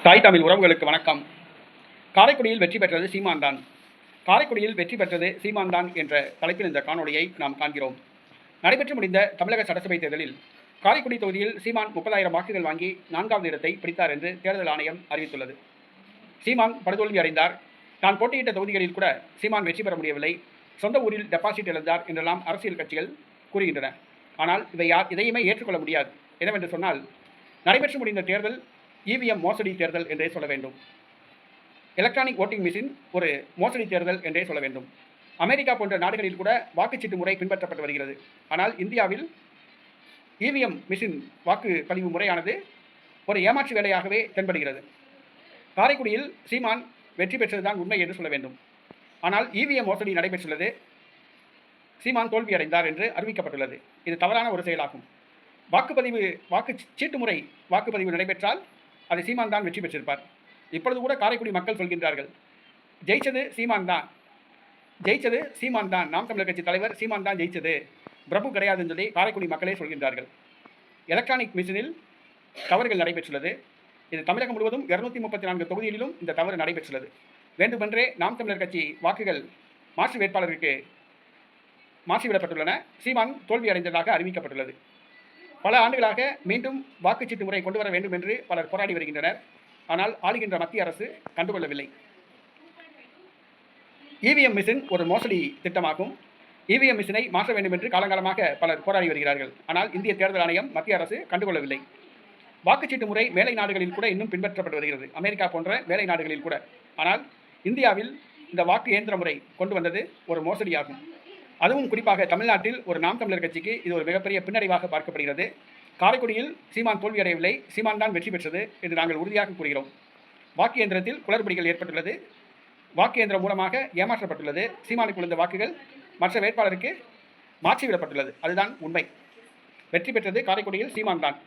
தாய் தமிழ் உறவுகளுக்கு வணக்கம். காரைக்குடியில் வெற்றி பெற்றது சீமான் தான். காரைக்குடியில் வெற்றி பெற்றது சீமான் தான் என்ற தலைப்பில் இந்த காணொலியை நாம் காண்கிறோம். நடைபெற்று முடிந்த தமிழக சட்டசபை தேர்தலில் காரைக்குடி தொகுதியில் சீமான் 30,000 வாக்குகள் வாங்கி 4வது இடத்தை பிடித்தார் என்று தேர்தல் ஆணையம் அறிவித்துள்ளது. சீமான் படுதோல்வி அடைந்தார். தான் போட்டியிட்ட தொகுதிகளில் கூட சீமான் வெற்றி பெற முடியவில்லை. சொந்த ஊரில் டெபாசிட் இழந்தார் என்றெல்லாம் அரசியல் கட்சிகள் கூறுகின்றன. ஆனால் இதையுமே ஏற்றுக்கொள்ள முடியாது. என்னவென்று சொன்னால், நடைபெற்று முடிந்த தேர்தல் இவிஎம் மோசடி தேர்தல் என்றே சொல்ல வேண்டும். எலக்ட்ரானிக் ஓட்டிங் மிஷின் ஒரு மோசடி தேர்தல் என்றே சொல்ல வேண்டும். அமெரிக்கா போன்ற நாடுகளில் கூட வாக்குச்சீட்டு முறை பின்பற்றப்பட்டு வருகிறது. ஆனால் இந்தியாவில் இவிஎம் மிஷின் வாக்குப்பதிவு முறையானது ஒரு ஏமாற்று வேலையாகவே தென்படுகிறது. காரைக்குடியில் சீமான் வெற்றி பெற்றதுதான் உண்மை என்று சொல்ல வேண்டும். ஆனால் இவிஎம் மோசடி நடைபெற்றுள்ளது. சீமான் தோல்வியடைந்தார் என்று அறிவிக்கப்பட்டுள்ளது. இது தவறான ஒரு செயலாகும். வாக்குச்சீட்டு முறை வாக்குப்பதிவு நடைபெற்றால் அது சீமான் தான் வெற்றி பெற்றிருப்பார். இப்பொழுது கூட காரைக்குடி மக்கள் சொல்கின்றார்கள், ஜெயிச்சது சீமான் தான், நாம் தமிழர் கட்சி தலைவர் சீமான் தான் ஜெயிச்சது, பிரபு கிடையாதுன்னு சொல்லி காரைக்குடி மக்களே சொல்கின்றார்கள். எலக்ட்ரானிக் மிஷினில் தவறுகள் நடைபெற்றுள்ளது. இது தமிழகம் முழுவதும் 234 தொகுதிகளிலும் இந்த தவறு நடைபெற்றுள்ளது. வேண்டுமென்றே நாம் தமிழர் கட்சி வாக்குகள் மாற்று வேட்பாளருக்கு மாற்றிவிடப்பட்டுள்ளன. சீமான் தோல்வி அடைந்ததாக அறிவிக்கப்பட்டுள்ளது. பல ஆண்டுகளாக மீண்டும் வாக்குச்சீட்டு முறை கொண்டு வர வேண்டும் என்று பலர் போராடி வருகின்றனர். ஆனால் ஆளுகின்ற மத்திய அரசு கண்டுகொள்ளவில்லை. இவிஎம் மிஷின் ஒரு மோசடி திட்டமாகும். இவிஎம் மிஷினை மாற்ற வேண்டும் என்று காலங்காலமாக பலர் போராடி வருகிறார்கள். ஆனால் இந்திய தேர்தல் ஆணையம், மத்திய அரசு கண்டுகொள்ளவில்லை. வாக்குச்சீட்டு முறை மேலை நாடுகளில் கூட இன்னும் பின்பற்றப்பட்டு வருகிறது, அமெரிக்கா போன்ற மேலை நாடுகளில் கூட. ஆனால் இந்தியாவில் இந்த வாக்கு இயந்திர முறை கொண்டு வந்தது ஒரு மோசடியாகும். அதுவும் குறிப்பாக தமிழ்நாட்டில் ஒரு நாம் தமிழர் கட்சிக்கு இது ஒரு மிகப்பெரிய பின்னடைவாக பார்க்கப்படுகிறது. காரைக்குடியில் சீமான் தோல்வியடையவில்லை, சீமான் தான் வெற்றி பெற்றது என்று நாங்கள் உறுதியாக கூறுகிறோம். வாக்கு இயந்திரத்தில் குளறுபடிகள் ஏற்பட்டுள்ளது. வாக்கு இயந்திரம் மூலமாக ஏமாற்றப்பட்டுள்ளது. சீமானுக்கு விழுந்த வாக்குகள் மற்ற வேட்பாளருக்கு மாற்றிவிடப்பட்டுள்ளது. அதுதான் உண்மை. வெற்றி பெற்றது காரைக்குடியில் சீமான் தான்.